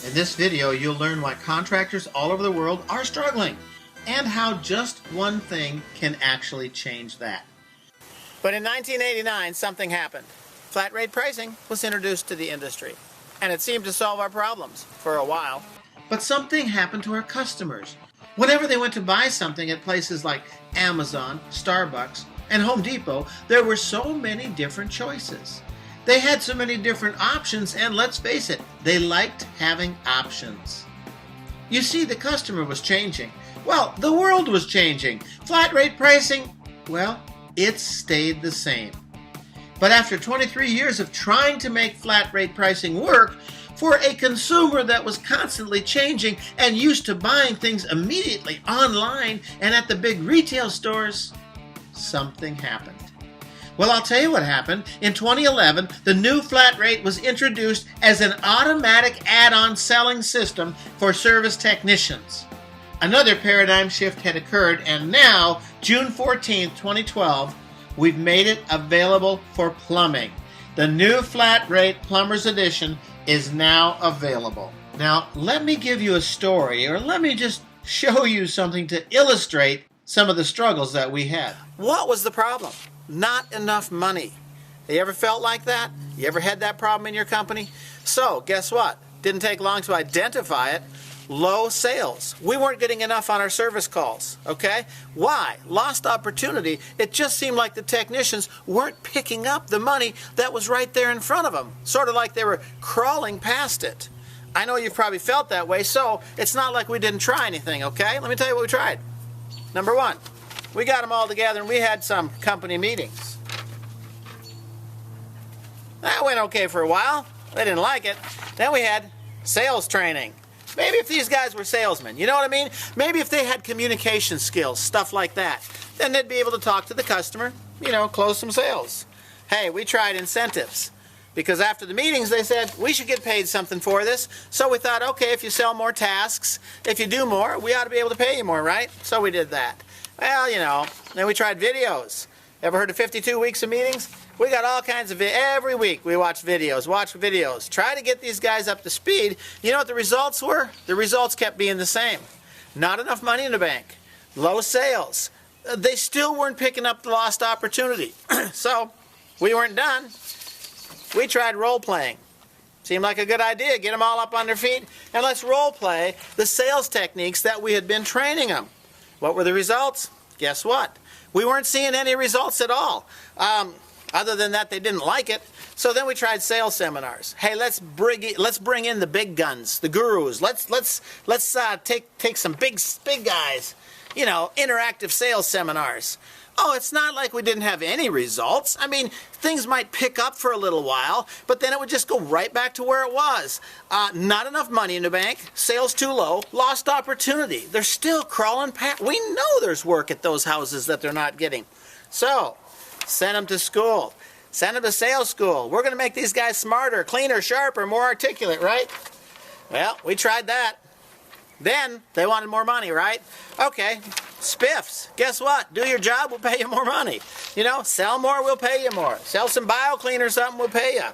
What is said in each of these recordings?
In this video, you'll learn why contractors all over the world are struggling and how just one thing can actually change that. But in 1989, something happened. Flat rate pricing was introduced to the industry, and it seemed to solve our problems for a while. But something happened to our customers. Whenever they went to buy something at places like Amazon, Starbucks, and Home Depot, there were so many different choices. They had so many different options, and let's face it, they liked having options. You see, the customer was changing. Well, the world was changing. Flat rate pricing, well, it stayed the same. But after 23 years of trying to make flat rate pricing work, for a consumer that was constantly changing and used to buying things immediately online and at the big retail stores, something happened. Well, I'll tell you what happened. In 2011, the new flat rate was introduced as an automatic add-on selling system for service technicians. Another paradigm shift had occurred, and now, June 14, 2012, we've made it available for plumbing. The new flat rate Plumbers Edition is now available. Now, let me give you a story, or let me just show you something to illustrate some of the struggles that we had. What was the problem? Not enough money. You ever felt like that? You ever had that problem in your company? So, guess what? Didn't take long to identify it. Low sales. We weren't getting enough on our service calls, okay? Why? Lost opportunity. It just seemed like the technicians weren't picking up the money that was right there in front of them. Sort of like they were crawling past it. I know you've probably felt that way, so it's not like we didn't try anything, okay? Let me tell you what we tried. Number one, we got them all together and we had some company meetings. That went okay for a while. They didn't like it. Then we had sales training. Maybe if these guys were salesmen, you know what I mean? Maybe if they had communication skills, stuff like that, then they'd be able to talk to the customer, close some sales. Hey, we tried incentives. Because after the meetings, they said, we should get paid something for this. So we thought, okay, if you sell more tasks, if you do more, we ought to be able to pay you more, right? So we did that. Well, then we tried videos. Ever heard of 52 weeks of meetings? We got all kinds of every week we watch videos. Try to get these guys up to speed. You know what the results were? The results kept being the same. Not enough money in the bank. Low sales. They still weren't picking up the lost opportunity. So we weren't done. We tried role-playing. Seemed like a good idea. Get them all up on their feet, and let's role-play the sales techniques that we had been training them. What were the results? Guess what? We weren't seeing any results at all. Other than that, they didn't like it. So then we tried sales seminars. Hey, let's bring in the big guns, the gurus. Let's take some big guys. Interactive sales seminars. Oh, it's not like we didn't have any results. I mean, things might pick up for a little while, but then it would just go right back to where it was. Not enough money in the bank, sales too low, lost opportunity. They're still crawling past. We know there's work at those houses that they're not getting. So, send them to school. Send them to sales school. We're going to make these guys smarter, cleaner, sharper, more articulate, right? Well, we tried that. Then they wanted more money, right? Okay, spiffs. Guess what? Do your job, we'll pay you more money. Sell more, we'll pay you more. Sell some BioClean or something, we'll pay you.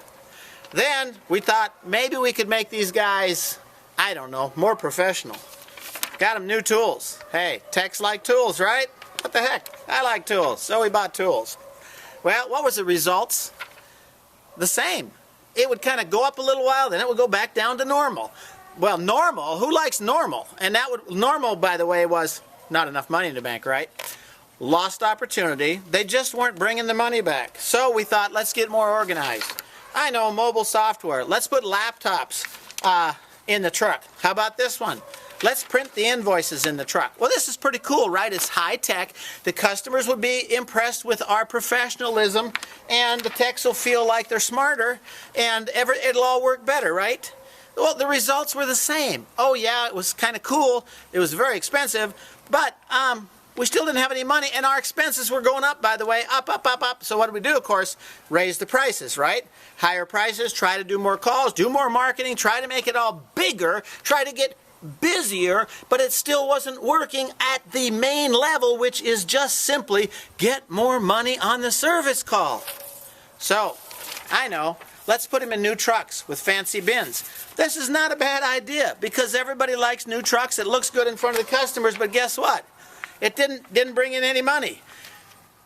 Then we thought maybe we could make these guys, more professional. Got them new tools. Hey, techs like tools, right? What the heck? I like tools, so we bought tools. Well, what was the results? The same. It would kind of go up a little while, then it would go back down to normal. Well, normal? Who likes normal? And normal, by the way, was not enough money in the bank, right? Lost opportunity. They just weren't bringing the money back. So we thought, let's get more organized. I know, mobile software. Let's put laptops in the truck. How about this one? Let's print the invoices in the truck. Well, this is pretty cool, right? It's high tech. The customers would be impressed with our professionalism, and the techs will feel like they're smarter, and it'll all work better, right? Well, the results were the same. Oh, yeah, it was kind of cool. It was very expensive, but we still didn't have any money, and our expenses were going up, by the way, up. So what did we do, of course? Raise the prices, right? Higher prices, try to do more calls, do more marketing, try to make it all bigger, try to get busier, but it still wasn't working at the main level, which is just simply get more money on the service call. So, I know, let's put them in new trucks with fancy bins. This is not a bad idea because everybody likes new trucks. It looks good in front of the customers, but guess what? It didn't bring in any money.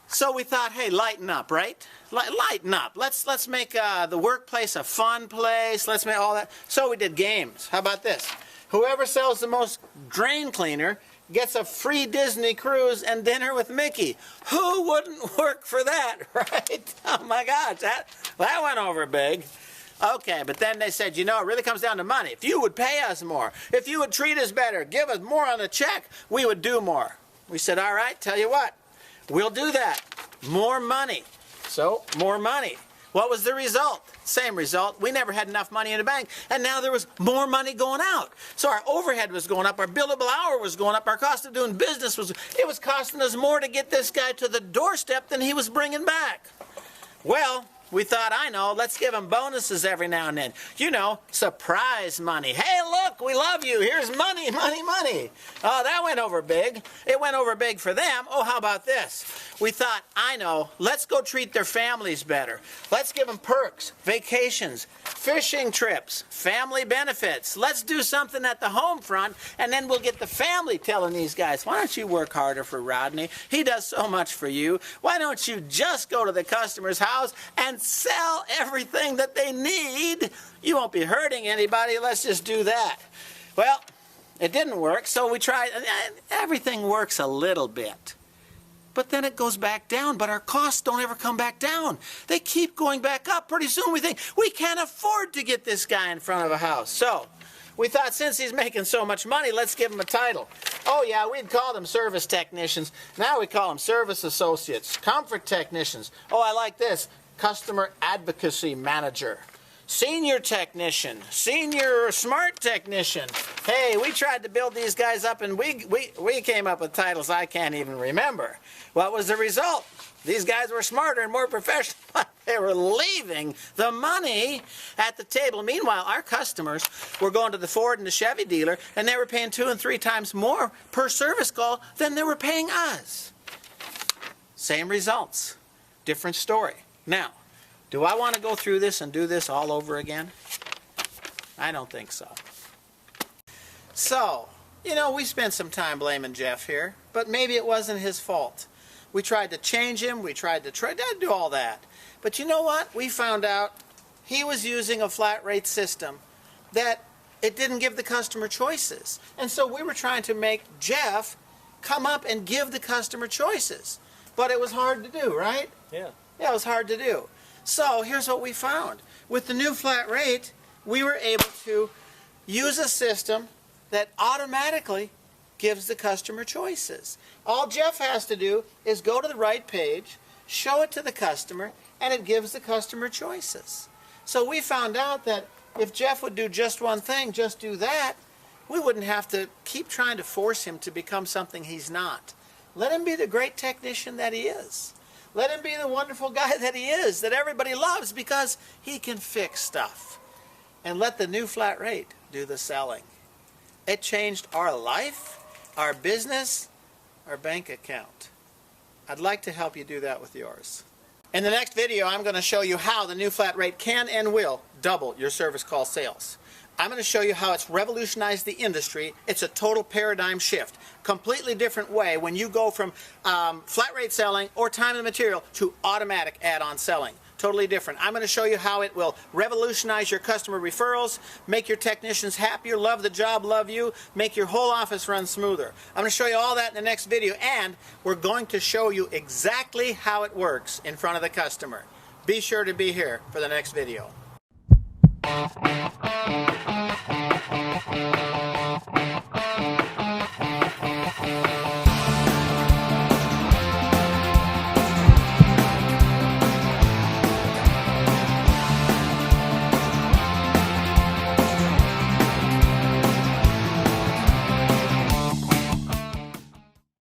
So we thought, hey, lighten up, right? Lighten up. Let's make the workplace a fun place. Let's make all that. So we did games. How about this? Whoever sells the most drain cleaner gets a free Disney cruise and dinner with Mickey. Who wouldn't work for that, right? Oh my gosh, that went over big. Okay, but then they said, you know, it really comes down to money. If you would pay us more, if you would treat us better, give us more on the check, we would do more. We said, all right, tell you what, we'll do that. More money. So, more money. What was the result? Same result. We never had enough money in the bank, and now there was more money going out. So our overhead was going up, our billable hour was going up, our cost of doing business was costing us more to get this guy to the doorstep than he was bringing back. Well, we thought, I know, let's give him bonuses every now and then. You know, surprise money. Hey, look, we love you. Here's money, money, money. Oh, that went over big. It went over big for them. Oh, how about this? We thought, I know, let's go treat their families better. Let's give them perks, vacations, fishing trips, family benefits. Let's do something at the home front, and then we'll get the family telling these guys, why don't you work harder for Rodney? He does so much for you. Why don't you just go to the customer's house and sell everything that they need? You won't be hurting anybody. Let's just do that. Well, it didn't work, so we tried. Everything works a little bit, but then it goes back down, but our costs don't ever come back down. They keep going back up. Pretty soon we think, we can't afford to get this guy in front of a house. So we thought, since he's making so much money, let's give him a title. Oh yeah, we'd call them service technicians. Now we call them service associates, comfort technicians. Oh, I like this, customer advocacy manager, senior technician, senior smart technician. Hey, we tried to build these guys up, and we came up with titles I can't even remember. What was the result? These guys were smarter and more professional. They were leaving the money at the table. Meanwhile, our customers were going to the Ford and the Chevy dealer, and they were paying 2 and 3 times more per service call than they were paying us. Same results, different story. Now, do I want to go through this and do this all over again? I don't think so. So, you know, we spent some time blaming Jeff here, but maybe it wasn't his fault. We tried to change him, we tried to do all that. But you know what? We found out he was using a flat rate system that it didn't give the customer choices. And so we were trying to make Jeff come up and give the customer choices. But it was hard to do, right? Yeah. Yeah, it was hard to do. So here's what we found. With the new flat rate, we were able to use a system that automatically gives the customer choices. All Jeff has to do is go to the right page, show it to the customer, and it gives the customer choices. So we found out that if Jeff would do just one thing, just do that, we wouldn't have to keep trying to force him to become something he's not. Let him be the great technician that he is. Let him be the wonderful guy that he is, that everybody loves because he can fix stuff. And let the new flat rate do the selling. It changed our life, our business, our bank account. I'd like to help you do that with yours. In the next video, I'm going to show you how the new flat rate can and will double your service call sales. I'm going to show you how it's revolutionized the industry. It's a total paradigm shift. Completely different way when you go from flat rate selling or time and material to automatic add-on selling. Totally different. I'm going to show you how it will revolutionize your customer referrals, make your technicians happier, love the job, love you, make your whole office run smoother. I'm going to show you all that in the next video, and we're going to show you exactly how it works in front of the customer. Be sure to be here for the next video.